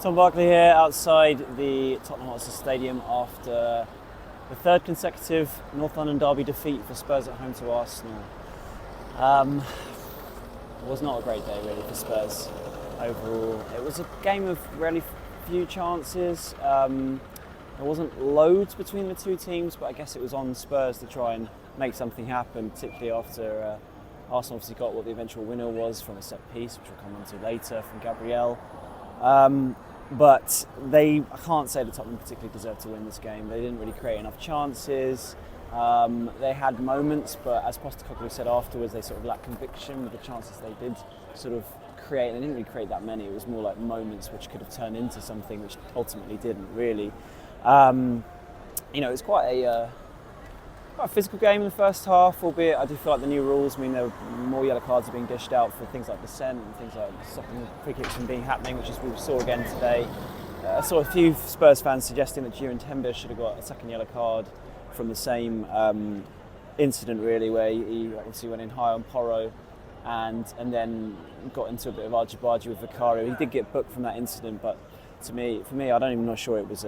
Tom Barclay here outside the Tottenham Hotspur Stadium after the third consecutive North London derby defeat for Spurs at home to Arsenal. It was not a great day really for Spurs overall. It was a game of really few chances. There wasn't loads between the two teams, but I guess it was on Spurs to try and make something happen, particularly after Arsenal obviously got what the eventual winner was from a set piece, which we'll come on to later, from Gabriel. But I can't say that Tottenham particularly deserved to win this game. They didn't really create enough chances. They had moments, but as Postecoglou said afterwards, they sort of lacked conviction with the chances they did sort of create. They didn't really create that many. It was more like moments which could have turned into something, which ultimately didn't really. It's quite a physical game in the first half, albeit I do feel like the new rules mean there were more yellow cards are being dished out for things like dissent and things like stopping free kicks from being happening, which is we saw again today. I saw a few Spurs fans suggesting that Jurgen Timber should have got a second yellow card from the same incident, really, where he obviously went in high on Porro and then got into a bit of argy-bargy with Vicario. He did get booked from that incident, but for me, I don't even know sure it was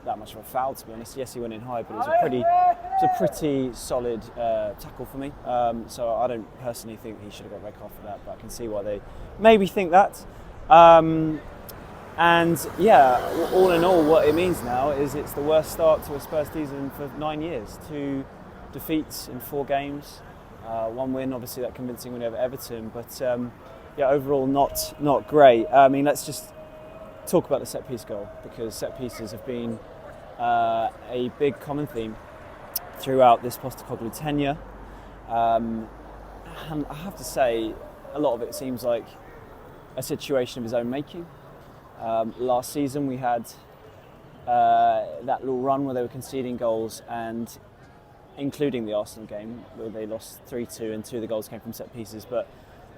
that much of a foul, to be honest. Yes, he went in high, but it was a pretty solid tackle for me. So I don't personally think he should have got a red card for that, but I can see why they maybe think that. And yeah, all in all, what it means now is it's the worst start to a Spurs season for 9 years. 2 defeats in 4 games, 1 win, obviously that convincing win over Everton, but overall not great. I mean, let's just talk about the set piece goal, because set pieces have been a big common theme throughout this Postecoglou tenure, and I have to say a lot of it seems like a situation of his own making. Last season we had that little run where they were conceding goals, and including the Arsenal game where they lost 3-2 and 2 of the goals came from set pieces, but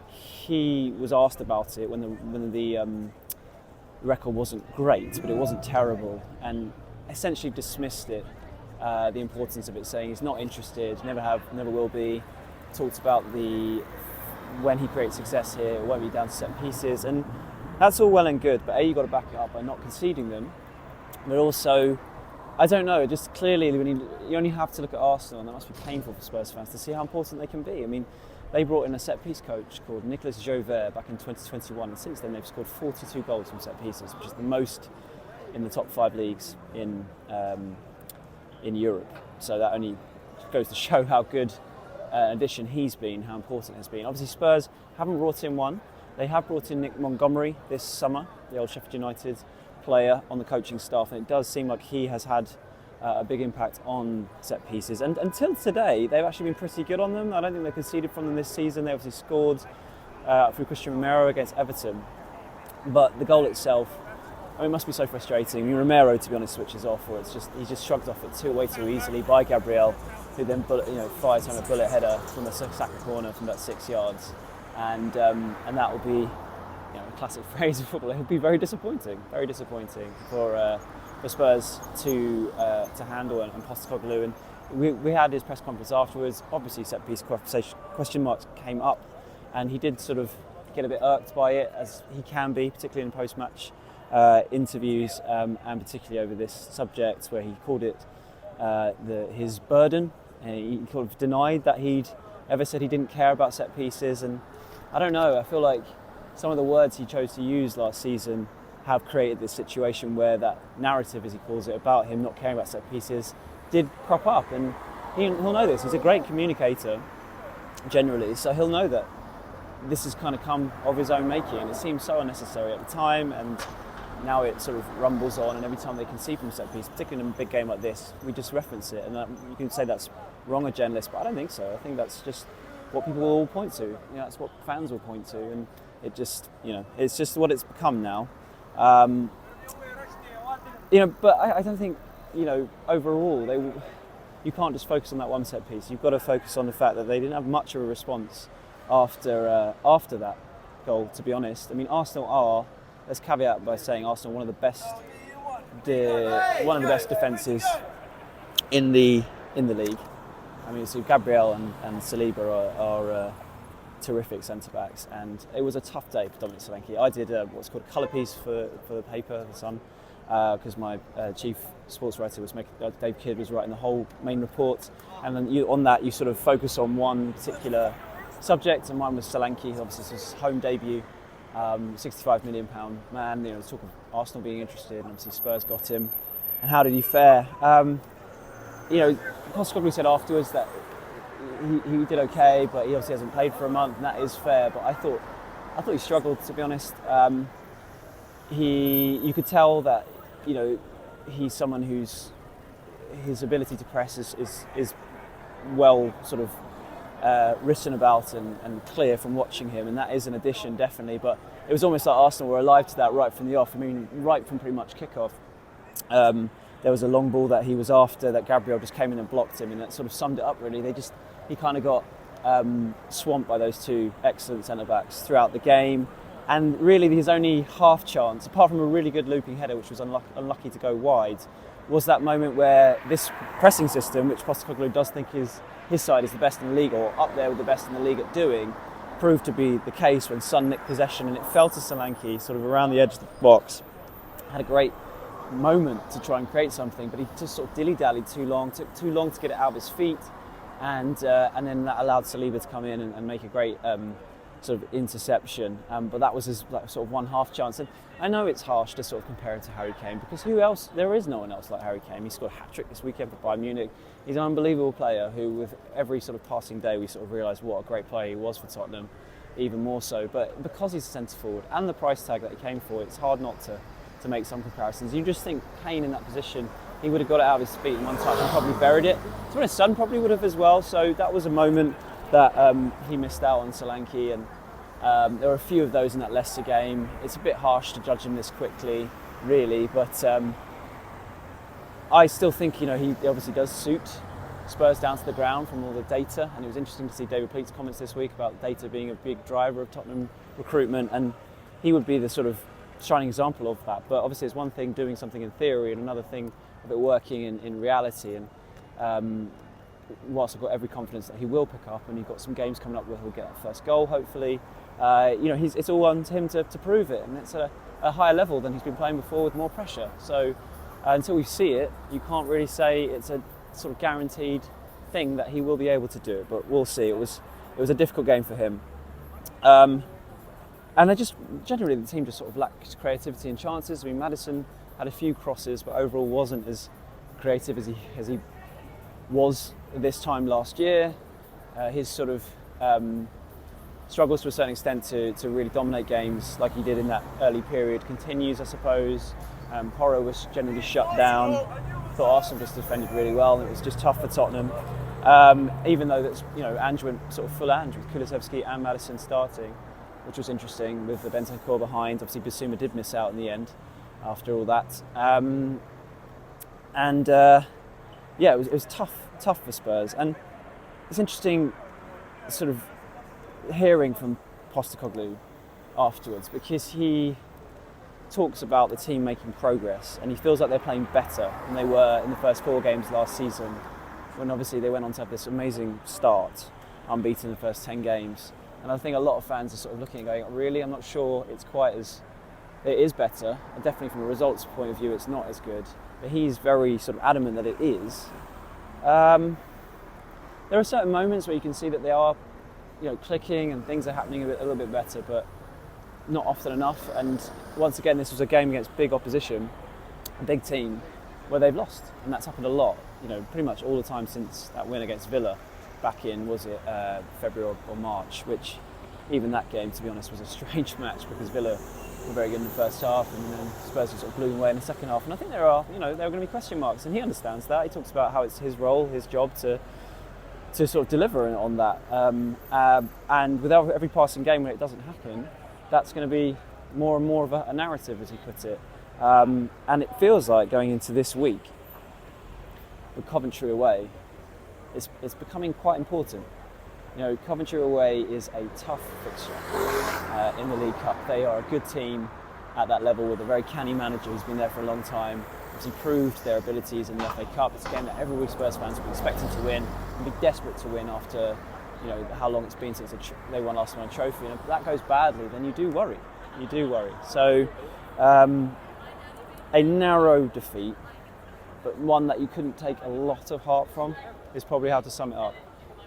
he was asked about it when the record wasn't great, but it wasn't terrible, and essentially dismissed it, the importance of it, saying he's not interested, never will be. Talked about when he creates success here, it won't be down to set pieces, and that's all well and good, but you've got to back it up by not conceding them. But also, I don't know, just clearly when you only have to look at Arsenal, and that must be painful for Spurs fans to see how important they can be. I mean, they brought in a set-piece coach called Nicolas Jauvert back in 2021, and since then they've scored 42 goals from set pieces, which is the most in the top 5 leagues in Europe. So that only goes to show how good an addition he's been, how important he's been. Obviously Spurs haven't brought in one. They have brought in Nick Montgomery this summer, the old Sheffield United player, on the coaching staff, and it does seem like he has had a big impact on set pieces, and until today they've actually been pretty good on them. I don't think they've conceded from them this season. They obviously scored through Christian Romero against Everton, but the goal itself, it must be so frustrating. I mean, Romero, to be honest, switches off, or he just shrugged off it way too easily by Gabriel, who then fires home a bullet header from a Saka corner from about 6 yards, and that will be, a classic phrase of football. It will be very disappointing for Spurs to handle, and Postecoglou. And we had his press conference afterwards. Obviously, set piece question marks came up, and he did sort of get a bit irked by it, as he can be, particularly in post-match interviews, and particularly over this subject where he called it his burden. He kind of denied that he'd ever said he didn't care about set pieces, and I don't know. I feel like some of the words he chose to use last season have created this situation where that narrative, as he calls it, about him not caring about set pieces did crop up, and he'll know this. He's a great communicator generally, so he'll know that this has kind of come of his own making, and it seemed so unnecessary at the time, and now it sort of rumbles on, and every time they concede from set piece, particularly in a big game like this, we just reference it, and you can say that's wrong as journalists, but I don't think so. I think that's just what people will all point to. That's what fans will point to, and it just, it's just what it's become now. But I don't think, overall, you can't just focus on that one set piece. You've got to focus on the fact that they didn't have much of a response after that goal, to be honest. I mean, Arsenal are, let's caveat by saying Arsenal one of the best defences in the league. I mean, so Gabriel and Saliba are terrific centre-backs, and it was a tough day for Dominic Solanke. I did what's called a colour piece for the paper, The Sun, because my chief sports writer was Dave Kidd was writing the whole main report, and then on that you sort of focus on one particular subject, and mine was Solanke. Obviously, it's his home debut, £65 million man. Talk of Arsenal being interested, and obviously Spurs got him. And how did he fare? Postecoglou said afterwards that he did okay, but he obviously hasn't played for a month, and that is fair. But I thought he struggled, to be honest. You could tell that he's someone his ability to press is well sort of written about and clear from watching him, and that is an addition definitely. But it was almost like Arsenal were alive to that right from the off. I mean, right from pretty much kickoff. There was a long ball that he was after that Gabriel just came in and blocked him, and that sort of summed it up really. He kind of got swamped by those two excellent centre-backs throughout the game, and really his only half chance, apart from a really good looping header which was unlucky to go wide, was that moment where this pressing system, which Postecoglou does think his side is the best in the league, or up there with the best in the league at doing, proved to be the case when Son nicked possession, and it fell to Solanke sort of around the edge of the box. Had a great moment to try and create something, but he just sort of dilly-dallied too long, took too long to get it out of his feet, and then that allowed Saliba to come in and make a great sort of interception. But that was his sort of one half chance. And I know it's harsh to sort of compare him to Harry Kane, because who else? There is no one else like Harry Kane. He scored a hat-trick this weekend for Bayern Munich. He's an unbelievable player who, with every sort of passing day, we sort of realise what a great player he was for Tottenham, even more so. But because he's a centre-forward and the price tag that he came for, it's hard not to make some comparisons. You just think Kane in that position, he would have got it out of his feet in one touch and probably buried it. So his son probably would have as well. So that was a moment that he missed out on Solanke, and there were a few of those in that Leicester game. It's a bit harsh to judge him this quickly, really, but I still think he obviously does suit Spurs down to the ground from all the data, and it was interesting to see David Pleat's comments this week about data being a big driver of Tottenham recruitment, and he would be the sort of shining example of that. But obviously it's one thing doing something in theory and another thing of it working in reality, and whilst I've got every confidence that he will pick up, and he's got some games coming up where he'll get that first goal hopefully, it's all on him to prove it, and it's a higher level than he's been playing before with more pressure. So until we see it, you can't really say it's a sort of guaranteed thing that he will be able to do it, but we'll see. It was a difficult game for him. And generally the team just sort of lacked creativity and chances. I mean, Maddison had a few crosses, but overall wasn't as creative as he was this time last year. His sort of struggles to a certain extent to really dominate games like he did in that early period continues, I suppose. Porro was generally shut down. Thought Arsenal just defended really well, and it was just tough for Tottenham. Even though Ange went sort of full Ange with Kulusevski and Maddison starting, which was interesting with the Bentancur behind. Obviously, Bissouma did miss out in the end after all that. It was tough for Spurs. And it's interesting sort of hearing from Postecoglou afterwards, because he talks about the team making progress, and he feels like they're playing better than they were in the first 4 games last season, when obviously they went on to have this amazing start, unbeaten in the first 10 games. And I think a lot of fans are sort of looking and going, really, I'm not sure it's quite as... It is better, and definitely from a results point of view it's not as good, but he's very sort of adamant that it is. There are certain moments where you can see that they are clicking and things are happening a little bit better, but not often enough. And once again, this was a game against big opposition, a big team, where they've lost, and that's happened a lot, pretty much all the time since that win against Villa back in, February or March, which even that game, to be honest, was a strange match, because Villa were very good in the first half, and then Spurs were sort of blew away in the second half. And I think there are going to be question marks, and he understands that. He talks about how it's his role, his job to sort of deliver on that. And with every passing game when it doesn't happen, that's going to be more and more of a narrative, as he put it. And it feels like going into this week with Coventry away, it's becoming quite important. Coventry away is a tough fixture in the League Cup. They are a good team at that level with a very canny manager who's been there for a long time. He's improved their abilities in the FA Cup. It's a game that every week Spurs fans will be expecting to win and be desperate to win after how long it's been since they won last won a trophy, and if that goes badly, then you do worry. So a narrow defeat, but one that you couldn't take a lot of heart from, is probably how to sum it up.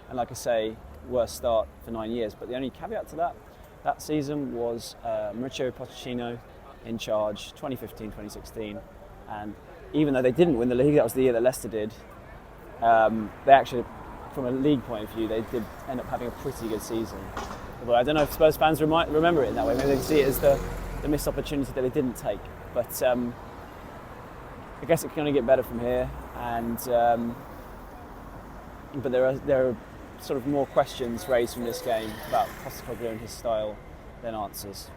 And like I say, worst start for 9 years. But the only caveat to that season was Mauricio Pochettino in charge, 2015-2016. And even though they didn't win the league, that was the year that Leicester did, they actually, from a league point of view, they did end up having a pretty good season. Although I don't know if Spurs fans remember it in that way. Maybe they see it as the missed opportunity that they didn't take. But I guess it can only get better from here. And but there are sort of more questions raised from this game about Postecoglou and his style than answers.